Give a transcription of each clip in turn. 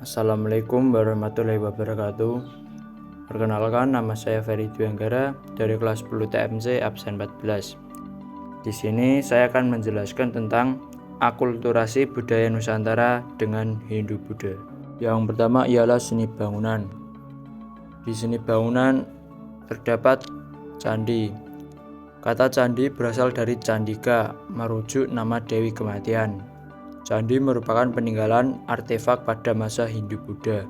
Assalamualaikum warahmatullahi wabarakatuh. Perkenalkan, nama saya Ferry Dwianggara dari kelas 10 TMC absen 14. Di sini saya akan menjelaskan tentang akulturasi budaya Nusantara dengan Hindu-Buddha. Yang pertama ialah seni bangunan. Di seni bangunan terdapat candi. Kata candi berasal dari Candika, merujuk nama Dewi Kematian. Candi merupakan peninggalan artefak pada masa Hindu-Buddha.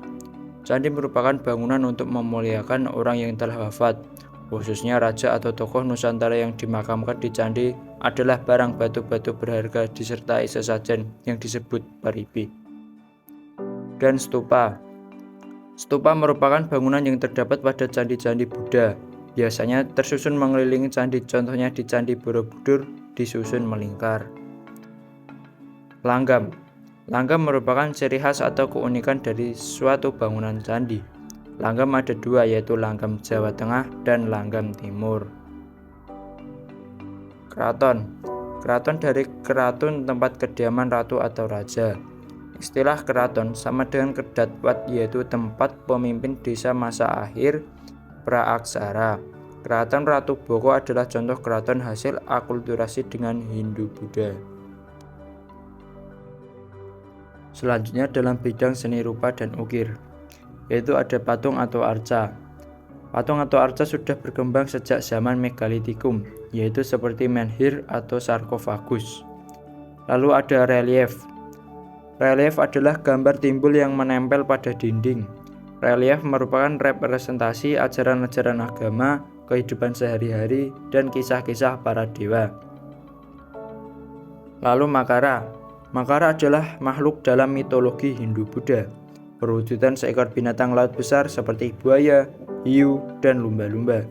Candi merupakan bangunan untuk memuliakan orang yang telah wafat, khususnya raja atau tokoh Nusantara yang dimakamkan di candi adalah barang batu-batu berharga disertai sesajen yang disebut paripi. Dan stupa. Stupa merupakan bangunan yang terdapat pada candi-candi Buddha. Biasanya tersusun mengelilingi candi, contohnya di Candi Borobudur disusun melingkar. Langgam. Langgam merupakan ciri khas atau keunikan dari suatu bangunan candi. Langgam ada dua, yaitu langgam Jawa Tengah dan langgam Timur. Keraton. Keraton dari keratun, tempat kediaman ratu atau raja. Istilah keraton sama dengan kedatwat, yaitu tempat pemimpin desa masa akhir praaksara. Keraton Ratu Boko adalah contoh keraton hasil akulturasi dengan Hindu-Buddha. Selanjutnya dalam bidang seni rupa dan ukir, yaitu ada patung atau arca. Patung atau arca sudah berkembang sejak zaman Megalitikum, yaitu seperti menhir atau sarkofagus. Lalu ada relief. Relief adalah gambar timbul yang menempel pada dinding. Relief merupakan representasi ajaran-ajaran agama, kehidupan sehari-hari, dan kisah-kisah para dewa. Lalu makara. Makara adalah makhluk dalam mitologi Hindu-Buddha, perwujudan seekor binatang laut besar seperti buaya, hiu, dan lumba-lumba.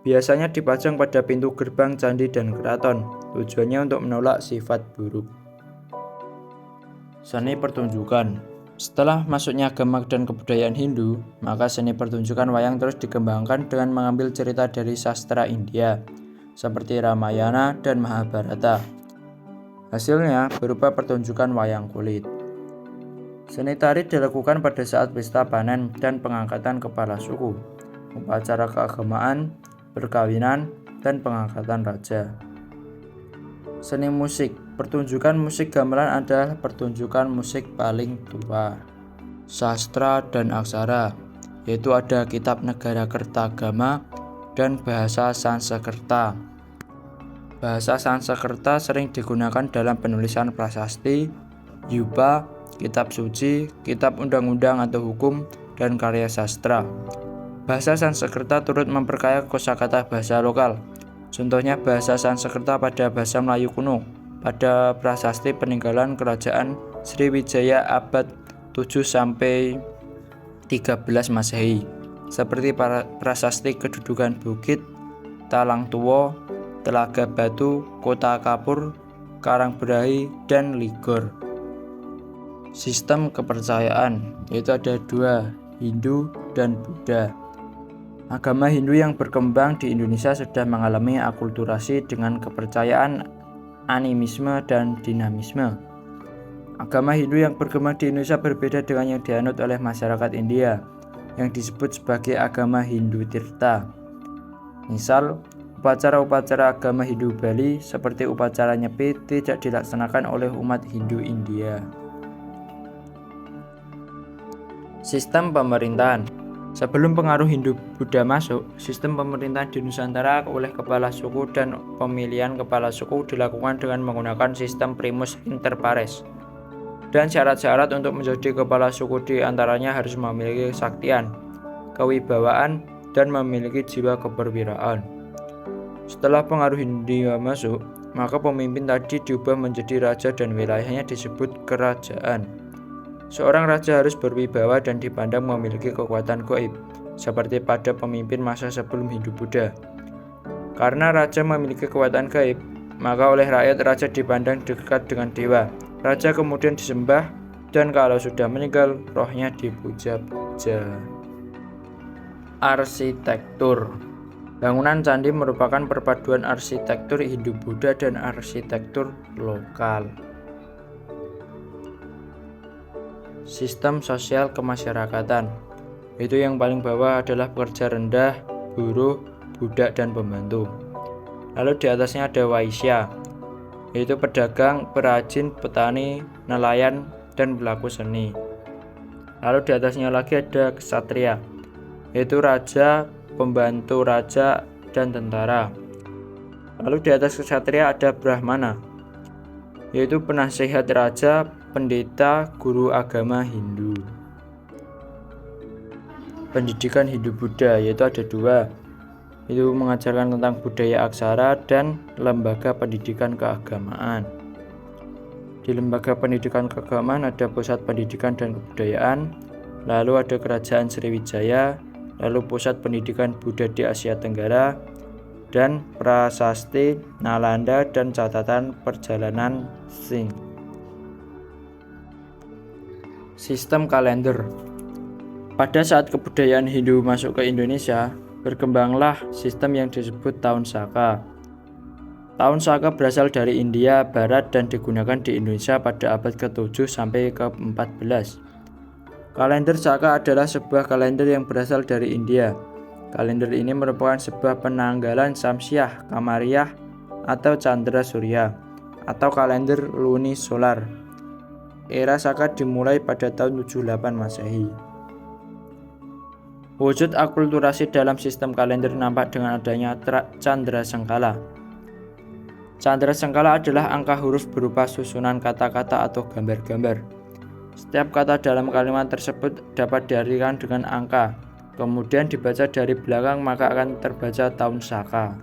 Biasanya dipajang pada pintu gerbang candi dan keraton, tujuannya untuk menolak sifat buruk. Seni pertunjukan. Setelah masuknya agama dan kebudayaan Hindu, maka seni pertunjukan wayang terus dikembangkan dengan mengambil cerita dari sastra India, seperti Ramayana dan Mahabharata. Hasilnya berupa pertunjukan wayang kulit. Seni tari dilakukan pada saat pesta panen dan pengangkatan kepala suku, upacara keagamaan, perkawinan, dan pengangkatan raja. Seni musik. Pertunjukan musik gamelan adalah pertunjukan musik paling tua. Sastra dan aksara, yaitu ada kitab Negara Kertagama dan bahasa Sanskerta. Bahasa Sanskerta sering digunakan dalam penulisan prasasti, yupa, kitab suci, kitab undang-undang atau hukum, dan karya sastra. Bahasa Sanskerta turut memperkaya kosakata bahasa lokal. Contohnya bahasa Sanskerta pada bahasa Melayu kuno, pada prasasti peninggalan kerajaan Sriwijaya abad 7 sampai 13 Masehi, seperti prasasti kedudukan Bukit, Talang Tuwo, Telaga Batu, Kota Kapur, Karangberahi, dan Ligor. Sistem kepercayaan, yaitu ada dua, Hindu dan Buddha. Agama Hindu yang berkembang di Indonesia sudah mengalami akulturasi dengan kepercayaan animisme dan dinamisme. Agama Hindu yang berkembang di Indonesia berbeda dengan yang dianut oleh masyarakat India, yang disebut sebagai agama Hindu Tirta. Misal, upacara-upacara agama Hindu Bali seperti upacara Nyepi tidak dilaksanakan oleh umat Hindu India. Sistem pemerintahan. Sebelum pengaruh Hindu-Buddha masuk, sistem pemerintahan di Nusantara oleh kepala suku dan pemilihan kepala suku dilakukan dengan menggunakan sistem primus inter pares. Dan syarat-syarat untuk menjadi kepala suku di antaranya harus memiliki kesaktian, kewibawaan, dan memiliki jiwa keperwiraan. Setelah pengaruh Hindia masuk, maka pemimpin tadi diubah menjadi raja dan wilayahnya disebut kerajaan. Seorang raja harus berwibawa dan dipandang memiliki kekuatan gaib, seperti pada pemimpin masa sebelum Hindu-Buddha. Karena raja memiliki kekuatan gaib, maka oleh rakyat raja dipandang dekat dengan dewa. Raja kemudian disembah, dan kalau sudah meninggal, rohnya dipuja-puja. Arsitektur. Bangunan candi merupakan perpaduan arsitektur Hindu-Buddha dan arsitektur lokal. Sistem sosial kemasyarakatan. Itu yang paling bawah adalah pekerja rendah, buruh, budak, dan pembantu. Lalu di atasnya ada waisya, yaitu pedagang, perajin, petani, nelayan, dan pelaku seni. Lalu di atasnya lagi ada ksatria, yaitu raja, pembantu raja, dan tentara. Lalu di atas ksatria ada brahmana, yaitu penasihat raja, pendeta, guru agama Hindu. Pendidikan Hindu-Buddha, yaitu ada dua, itu mengajarkan tentang budaya aksara dan lembaga pendidikan keagamaan. Di lembaga pendidikan keagamaan ada pusat pendidikan dan kebudayaan, lalu ada kerajaan Sriwijaya, lalu pusat pendidikan Buddha di Asia Tenggara, dan prasasti Nalanda dan catatan perjalanan Singh. Sistem kalender. Pada saat kebudayaan Hindu masuk ke Indonesia, berkembanglah sistem yang disebut Tahun Saka. Tahun Saka berasal dari India Barat dan digunakan di Indonesia pada abad ke-7 sampai ke-14. Kalender Saka adalah sebuah kalender yang berasal dari India. Kalender ini merupakan sebuah penanggalan Samsiah, Kamariyah, atau Chandra Surya, atau kalender lunisolar. Era Saka dimulai pada tahun 78 Masehi. Wujud akulturasi dalam sistem kalender nampak dengan adanya Candra Sengkala. Candra Sengkala adalah angka huruf berupa susunan kata-kata atau gambar-gambar. Setiap kata dalam kalimat tersebut dapat diartikan dengan angka, kemudian dibaca dari belakang maka akan terbaca Tahun Saka.